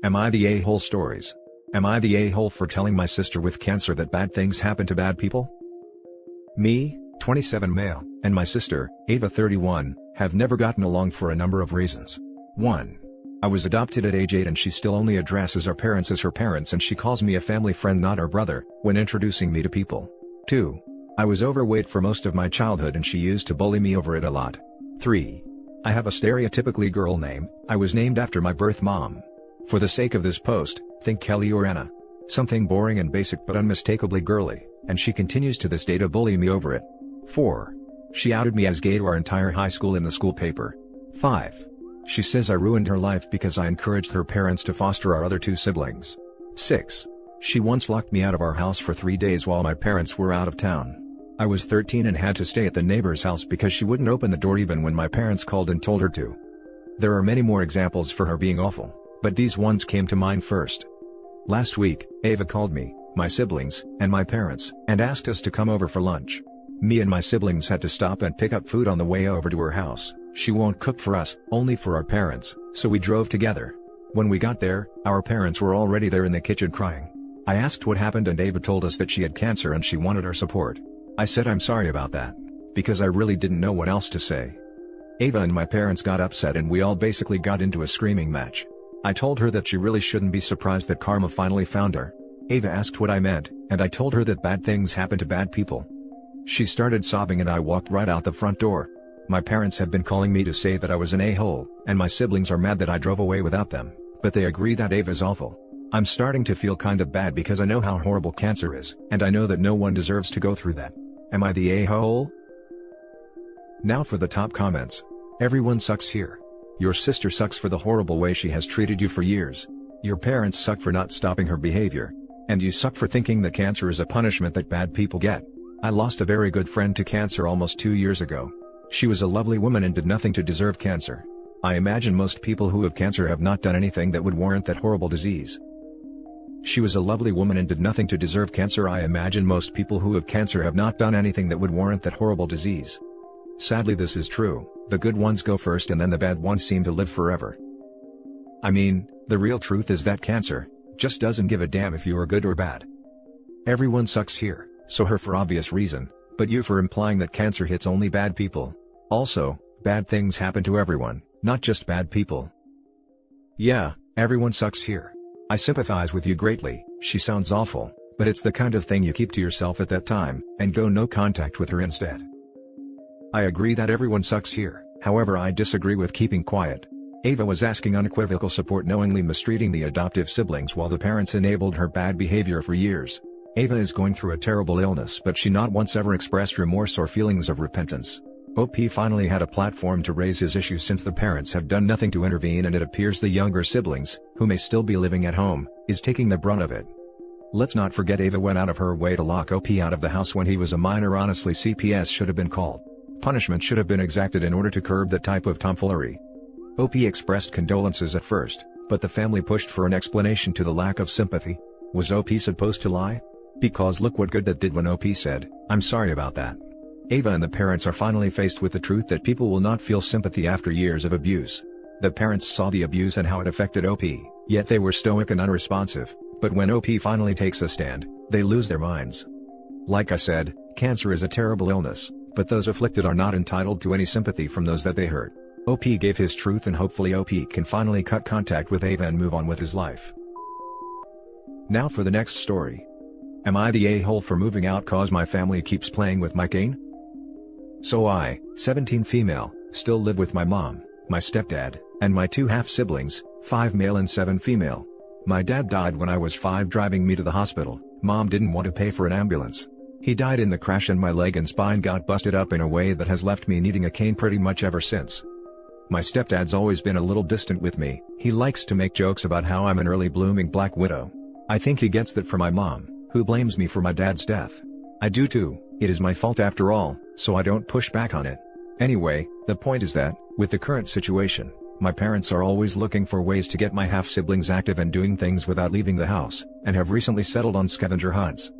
Am I the a-hole stories? Am I the a-hole for telling my sister with cancer that bad things happen to bad people? Me, 27 male, and my sister, Ava 31, have never gotten along for a number of reasons. 1. I was adopted at age 8 and she still only addresses our parents as her parents and she calls me a family friend, not her brother, when introducing me to people. 2. I was overweight for most of my childhood and she used to bully me over it a lot. 3. I have a stereotypically girl name. I was named after my birth mom. For the sake of this post, think Kelly or Anna. Something boring and basic but unmistakably girly, and she continues to this day to bully me over it. 4. She outed me as gay to our entire high school in the school paper. 5. She says I ruined her life because I encouraged her parents to foster our other 2 siblings. 6. She once locked me out of our house for 3 days while my parents were out of town. I was 13 and had to stay at the neighbor's house because she wouldn't open the door even when my parents called and told her to. There are many more examples for her being awful, but these ones came to mind first. Last week, Ava called me, my siblings, and my parents, and asked us to come over for lunch. Me and my siblings had to stop and pick up food on the way over to her house. She won't cook for us, only for our parents, so we drove together. When we got there, our parents were already there in the kitchen crying. I asked what happened and Ava told us that she had cancer and she wanted our support. I said I'm sorry about that, because I really didn't know what else to say. Ava and my parents got upset and we all basically got into a screaming match. I told her that she really shouldn't be surprised that karma finally found her. Ava asked what I meant, and I told her that bad things happen to bad people. She started sobbing and I walked right out the front door. My parents have been calling me to say that I was an a-hole, and my siblings are mad that I drove away without them, but they agree that Ava's awful. I'm starting to feel kind of bad because I know how horrible cancer is, and I know that no one deserves to go through that. Am I the a-hole? Now for the top comments. Everyone sucks here. Your sister sucks for the horrible way she has treated you for years. Your parents suck for not stopping her behavior. And you suck for thinking that cancer is a punishment that bad people get. I lost a very good friend to cancer almost 2 years ago. She was a lovely woman and did nothing to deserve cancer. I imagine most people who have cancer have not done anything that would warrant that horrible disease. She was a lovely woman and did nothing to deserve cancer. I imagine most people who have cancer have not done anything that would warrant that horrible disease. Sadly, this is true. The good ones go first and then the bad ones seem to live forever. I mean, the real truth is that cancer just doesn't give a damn if you are good or bad. Everyone sucks here, so her for obvious reason, but you for implying that cancer hits only bad people. Also, bad things happen to everyone, not just bad people. Yeah, everyone sucks here. I sympathize with you greatly. She sounds awful, but it's the kind of thing you keep to yourself at that time, and go no contact with her instead. I agree that everyone sucks here, however I disagree with keeping quiet. Ava was asking unequivocal support, knowingly mistreating the adoptive siblings while the parents enabled her bad behavior for years. Ava is going through a terrible illness, but she not once ever expressed remorse or feelings of repentance. OP finally had a platform to raise his issues since the parents have done nothing to intervene, and it appears the younger siblings, who may still be living at home, is taking the brunt of it. Let's not forget Ava went out of her way to lock OP out of the house when he was a minor. Honestly, CPS should have been called. Punishment should have been exacted in order to curb that type of tomfoolery. OP expressed condolences at first, but the family pushed for an explanation to the lack of sympathy. Was OP supposed to lie? Because look what good that did when OP said, "I'm sorry about that." Ava and the parents are finally faced with the truth that people will not feel sympathy after years of abuse. The parents saw the abuse and how it affected OP, yet they were stoic and unresponsive, but when OP finally takes a stand, they lose their minds. Like I said, cancer is a terrible illness, but those afflicted are not entitled to any sympathy from those that they hurt. OP gave his truth and hopefully OP can finally cut contact with Ava and move on with his life. Now for the next story. Am I the a-hole for moving out cause my family keeps playing with my cane? So I, 17 female, still live with my mom, my stepdad, and my 2 half-siblings, 5 male and 7 female. My dad died when I was 5 driving me to the hospital. Mom didn't want to pay for an ambulance. He died in the crash and my leg and spine got busted up in a way that has left me needing a cane pretty much ever since. My stepdad's always been a little distant with me. He likes to make jokes about how I'm an early blooming black widow. I think he gets that from my mom, who blames me for my dad's death. I do too. It is my fault after all, so I don't push back on it. Anyway, the point is that, with the current situation, my parents are always looking for ways to get my half-siblings active and doing things without leaving the house, and have recently settled on scavenger hunts.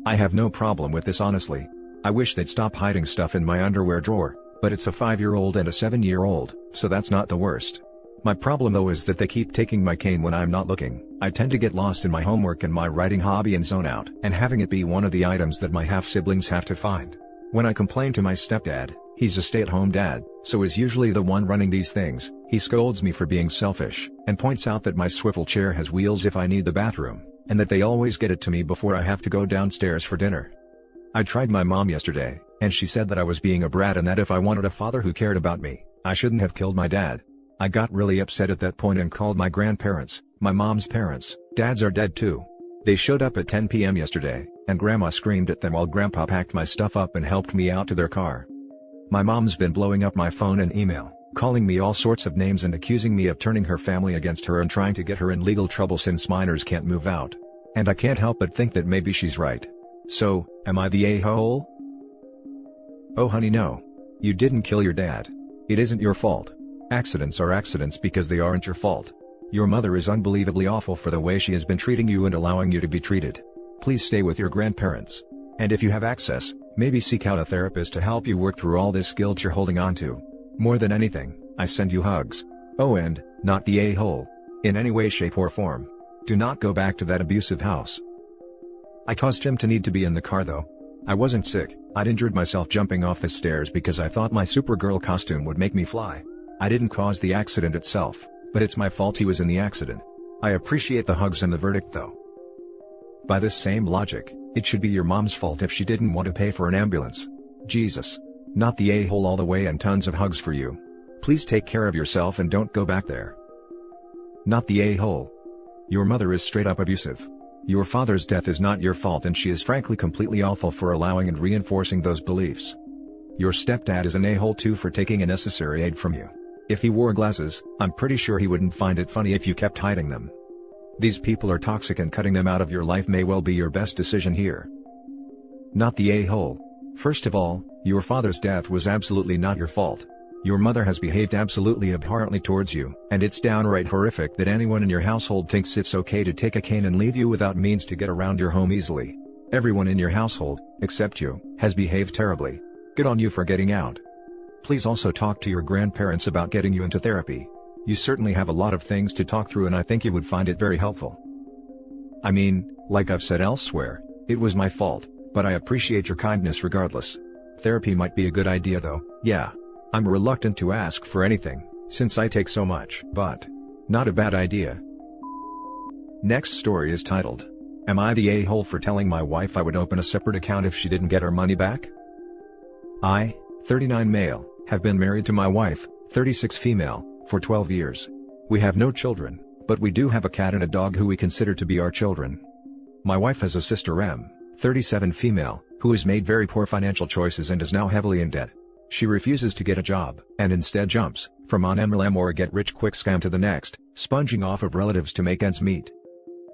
I have no problem with this honestly. I wish they'd stop hiding stuff in my underwear drawer, but it's a 5-year-old and a 7-year-old, so that's not the worst. My problem though is that they keep taking my cane when I'm not looking. I tend to get lost in my homework and my writing hobby and zone out, and having it be one of the items that my half-siblings have to find. When I complain to my stepdad, he's a stay-at-home dad, so is usually the one running these things. He scolds me for being selfish, and points out that my swivel chair has wheels if I need the bathroom, and that they always get it to me before I have to go downstairs for dinner. I tried my mom yesterday, and she said that I was being a brat and that if I wanted a father who cared about me, I shouldn't have killed my dad. I got really upset at that point and called my grandparents, my mom's parents. Dads are dead too. They showed up at 10 p.m. yesterday, and Grandma screamed at them while Grandpa packed my stuff up and helped me out to their car. My mom's been blowing up my phone and email, calling me all sorts of names and accusing me of turning her family against her and trying to get her in legal trouble since minors can't move out. And I can't help but think that maybe she's right. So, am I the a-hole? Oh honey, no. You didn't kill your dad. It isn't your fault. Accidents are accidents because they aren't your fault. Your mother is unbelievably awful for the way she has been treating you and allowing you to be treated. Please stay with your grandparents. And if you have access, maybe seek out a therapist to help you work through all this guilt you're holding on to. More than anything, I send you hugs. Oh, and, not the a-hole. In any way, shape or form. Do not go back to that abusive house. I caused him to need to be in the car though. I wasn't sick. I'd injured myself jumping off the stairs because I thought my Supergirl costume would make me fly. I didn't cause the accident itself, but it's my fault he was in the accident. I appreciate the hugs and the verdict though. By this same logic, it should be your mom's fault if she didn't want to pay for an ambulance. Jesus. Not the a-hole all the way, and tons of hugs for you. Please take care of yourself and don't go back there. Not the a-hole. Your mother is straight up abusive. Your father's death is not your fault, and she is frankly completely awful for allowing and reinforcing those beliefs. Your stepdad is an a-hole too for taking unnecessary aid from you. If he wore glasses, I'm pretty sure he wouldn't find it funny if you kept hiding them. These people are toxic, and cutting them out of your life may well be your best decision here. Not the a-hole. First of all, your father's death was absolutely not your fault. Your mother has behaved absolutely abhorrently towards you, and it's downright horrific that anyone in your household thinks it's okay to take a cane and leave you without means to get around your home easily. Everyone in your household, except you, has behaved terribly. Good on you for getting out. Please also talk to your grandparents about getting you into therapy. You certainly have a lot of things to talk through, and I think you would find it very helpful. I mean, like I've said elsewhere, it was my fault, but I appreciate your kindness regardless. Therapy might be a good idea though. Yeah. I'm reluctant to ask for anything, since I take so much, but not a bad idea. Next story is titled, Am I the a-hole for telling my wife I would open a separate account if she didn't get her money back? I, 39 male, have been married to my wife, 36 female, for 12 years. We have no children, but we do have a cat and a dog who we consider to be our children. My wife has a sister M, 37 female, who has made very poor financial choices and is now heavily in debt. She refuses to get a job, and instead jumps from one MLM or a get-rich-quick scam to the next, sponging off of relatives to make ends meet.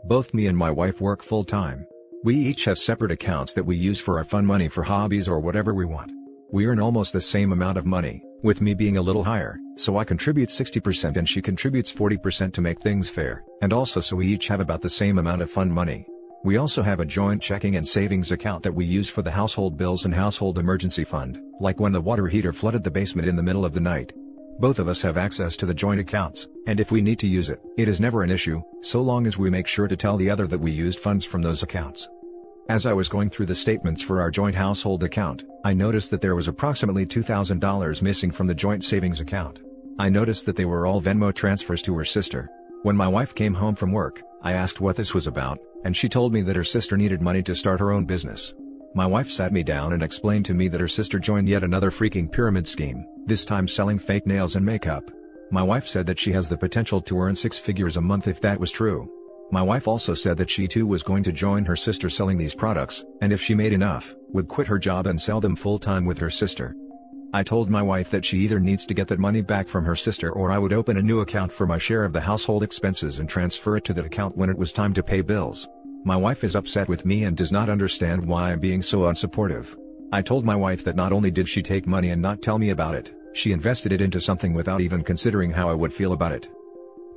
Both me and my wife work full-time. We each have separate accounts that we use for our fun money for hobbies or whatever we want. We earn almost the same amount of money, with me being a little higher, so I contribute 60% and she contributes 40% to make things fair, and also so we each have about the same amount of fun money. We also have a joint checking and savings account that we use for the household bills and household emergency fund, like when the water heater flooded the basement in the middle of the night. Both of us have access to the joint accounts, and if we need to use it, it is never an issue, so long as we make sure to tell the other that we used funds from those accounts. As I was going through the statements for our joint household account, I noticed that there was approximately $2,000 missing from the joint savings account. I noticed that they were all Venmo transfers to her sister. When my wife came home from work, I asked what this was about, and she told me that her sister needed money to start her own business. My wife sat me down and explained to me that her sister joined yet another freaking pyramid scheme, this time selling fake nails and makeup. My wife said that she has the potential to earn 6 figures a month if that was true. My wife also said that she too was going to join her sister selling these products, and if she made enough, would quit her job and sell them full-time with her sister. I told my wife that she either needs to get that money back from her sister or I would open a new account for my share of the household expenses and transfer it to that account when it was time to pay bills. My wife is upset with me and does not understand why I'm being so unsupportive. I told my wife that not only did she take money and not tell me about it, she invested it into something without even considering how I would feel about it.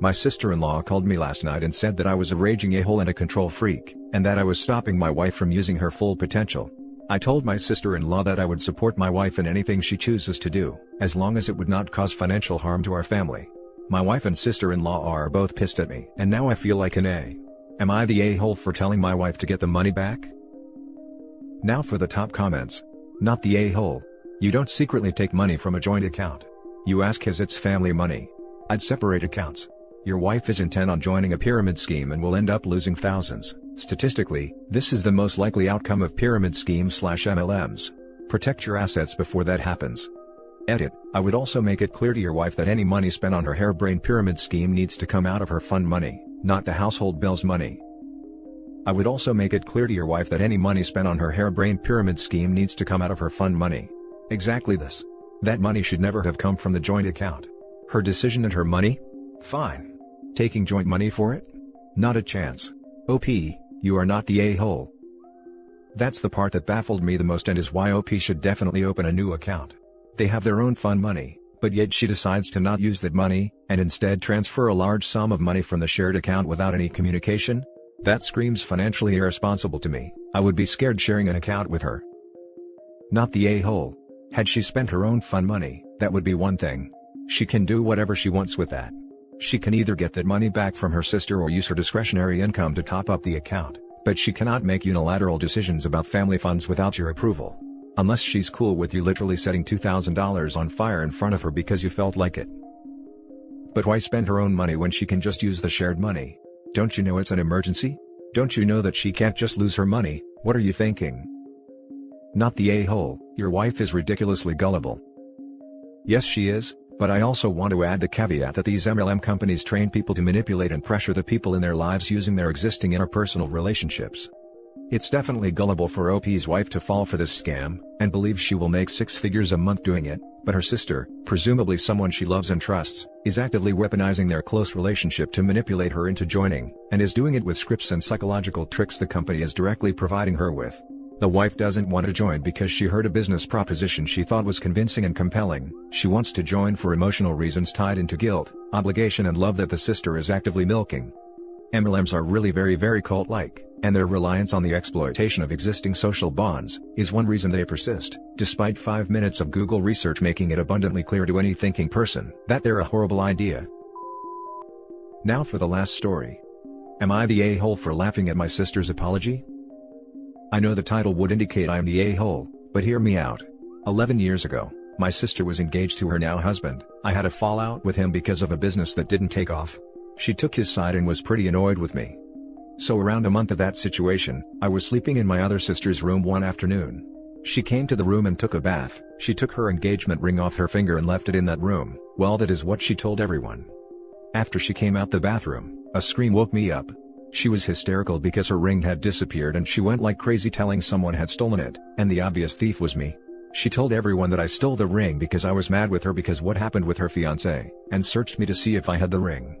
My sister-in-law called me last night and said that I was a raging a-hole and a control freak, and that I was stopping my wife from using her full potential. I told my sister-in-law that I would support my wife in anything she chooses to do, as long as it would not cause financial harm to our family. My wife and sister-in-law are both pissed at me, and now I feel like an A. Am I the a-hole for telling my wife to get the money back? Now for the top comments. Not the a-hole. You don't secretly take money from a joint account. You ask as it's family money. I'd separate accounts. Your wife is intent on joining a pyramid scheme and will end up losing thousands. Statistically, this is the most likely outcome of pyramid schemes/MLMs. Protect your assets before that happens. Edit. I would also make it clear to your wife that any money spent on her harebrained pyramid scheme needs to come out of her fund money, not the household bills money. I would also make it clear to your wife that any money spent on her harebrained pyramid scheme needs to come out of her fund money. Exactly this. That money should never have come from the joint account. Her decision and her money? Fine. Taking joint money for it? Not a chance. OP, you are not the a-hole. That's the part that baffled me the most and is why OP should definitely open a new account. They have their own fund money, but yet she decides to not use that money, and instead transfer a large sum of money from the shared account without any communication? That screams financially irresponsible to me. I would be scared sharing an account with her. Not the a-hole. Had she spent her own fund money, that would be one thing. She can do whatever she wants with that. She can either get that money back from her sister or use her discretionary income to top up the account, but she cannot make unilateral decisions about family funds without your approval. Unless she's cool with you literally setting $2,000 on fire in front of her because you felt like it. But why spend her own money when she can just use the shared money? Don't you know it's an emergency? Don't you know that she can't just lose her money? What are you thinking? Not the a-hole. Your wife is ridiculously gullible. Yes, she is. But I also want to add the caveat that these MLM companies train people to manipulate and pressure the people in their lives using their existing interpersonal relationships. It's definitely gullible for OP's wife to fall for this scam, and believe she will make 6 figures a month doing it, but her sister, presumably someone she loves and trusts, is actively weaponizing their close relationship to manipulate her into joining, and is doing it with scripts and psychological tricks the company is directly providing her with. The wife doesn't want to join because she heard a business proposition she thought was convincing and compelling. She wants to join for emotional reasons tied into guilt, obligation and love that the sister is actively milking. MLMs are really very cult-like, and their reliance on the exploitation of existing social bonds is one reason they persist, despite 5 minutes of Google research making it abundantly clear to any thinking person that they're a horrible idea. Now for the last story. Am I the a-hole for laughing at my sister's apology? I know the title would indicate I'm the a-hole, but hear me out. 11 years ago, my sister was engaged to her now husband. I had a fallout with him because of a business that didn't take off. She took his side and was pretty annoyed with me. So around a month of that situation, I was sleeping in my other sister's room one afternoon. She came to the room and took a bath. She took her engagement ring off her finger and left it in that room. Well, that is what she told everyone. After she came out the bathroom, a scream woke me up. She was hysterical because her ring had disappeared and she went like crazy telling someone had stolen it, and the obvious thief was me. She told everyone that I stole the ring because I was mad with her because what happened with her fiancé, and searched me to see if I had the ring.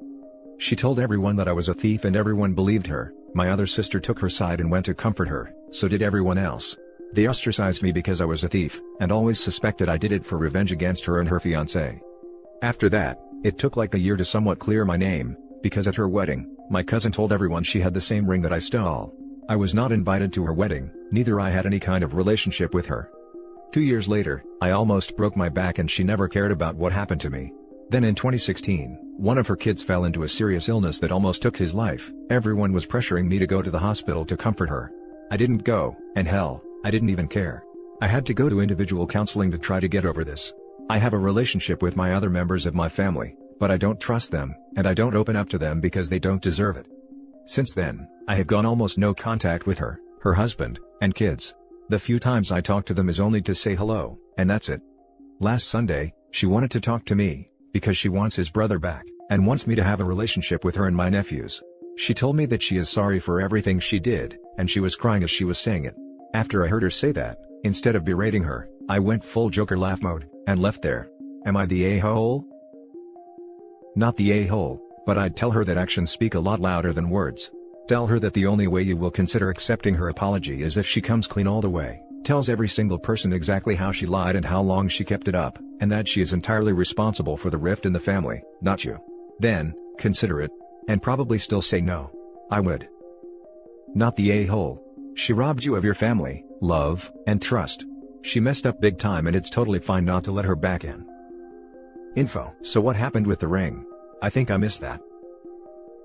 She told everyone that I was a thief and everyone believed her. My other sister took her side and went to comfort her, so did everyone else. They ostracized me because I was a thief, and always suspected I did it for revenge against her and her fiancé. After that, it took like a year to somewhat clear my name, because at her wedding, my cousin told everyone she had the same ring that I stole. I was not invited to her wedding, neither I had any kind of relationship with her. 2 years later, I almost broke my back and she never cared about what happened to me. Then in 2016, one of her kids fell into a serious illness that almost took his life. Everyone was pressuring me to go to the hospital to comfort her. I didn't go, and hell, I didn't even care. I had to go to individual counseling to try to get over this. I have a relationship with my other members of my family, but I don't trust them, and I don't open up to them because they don't deserve it. Since then, I have gone almost no contact with her, her husband, and kids. The few times I talk to them is only to say hello, and that's it. Last Sunday, she wanted to talk to me, because she wants his brother back, and wants me to have a relationship with her and my nephews. She told me that she is sorry for everything she did, and she was crying as she was saying it. After I heard her say that, instead of berating her, I went full Joker laugh mode, and left there. Am I the a-hole? Not the a-hole, but I'd tell her that actions speak a lot louder than words. Tell her that the only way you will consider accepting her apology is if she comes clean all the way, tells every single person exactly how she lied and how long she kept it up, and that she is entirely responsible for the rift in the family, not you. Then, consider it. And probably still say no. I would. Not the a-hole. She robbed you of your family, love, and trust. She messed up big time and it's totally fine not to let her back in. Info. So what happened with the ring? I think I missed that.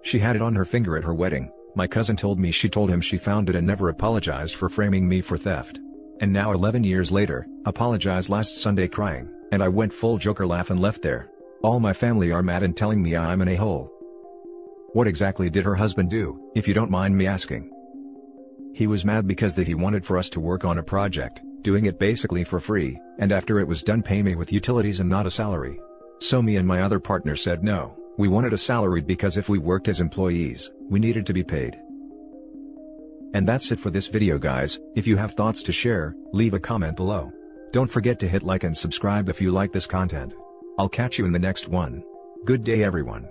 She had it on her finger at her wedding. My cousin told me she told him she found it and never apologized for framing me for theft. And now 11 years later, apologized last Sunday crying, and I went full Joker laugh and left there. All my family are mad and telling me I'm an a-hole. What exactly did her husband do, if you don't mind me asking? He was mad because he wanted for us to work on a project, doing it basically for free, and after it was done pay me with utilities and not a salary. So me and my other partner said no, we wanted a salary because if we worked as employees, we needed to be paid. And that's it for this video guys. If you have thoughts to share, leave a comment below. Don't forget to hit like and subscribe if you like this content. I'll catch you in the next one. Good day everyone.